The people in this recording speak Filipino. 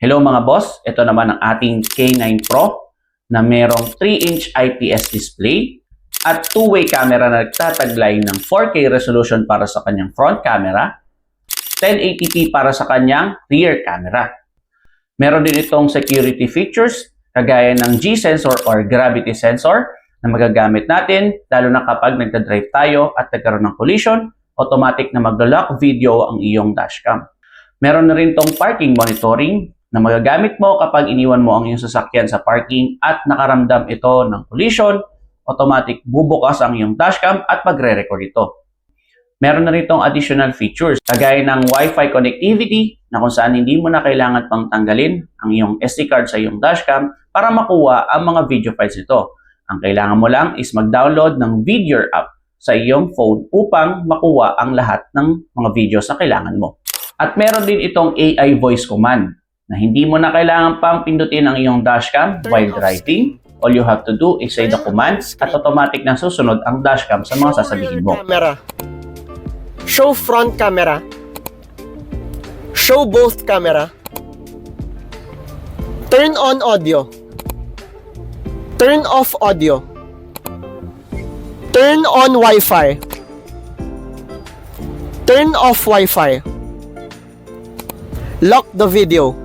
Hello mga boss, ito naman ang ating K9 Pro na merong 3-inch IPS display at two-way camera na nagtataglay ng 4K resolution para sa kanyang front camera, 1080p para sa kanyang rear camera. Meron din itong security features kagaya ng G-sensor or gravity sensor na magagamit natin lalo na kapag nagdadrive tayo at nagkaroon ng collision, automatic na maglo-lock video ang iyong dashcam. Meron na rin itong parking monitoring na magagamit mo kapag iniwan mo ang iyong sasakyan sa parking at nakaramdam ito ng collision, automatic bubukas ang iyong dashcam at magre-record ito. Meron na rin itong additional features kagaya ng Wi-Fi connectivity na kung saan hindi mo na kailangan pang tanggalin ang iyong SD card sa iyong dashcam para makuha ang mga video files nito. Ang kailangan mo lang is mag-download ng Video app sa iyong phone upang makuha ang lahat ng mga videos na kailangan mo. At meron din itong AI voice command na hindi mo na kailangan pang pindutin ang iyong dashcam while driving. All you have to do is say the commands at automatic na susunod ang dashcam sa mga sasabihin mo. Camera. Show front camera. Show both camera. Turn on audio. Turn off audio. Turn on Wi-Fi. Turn off Wi-Fi. Lock the video.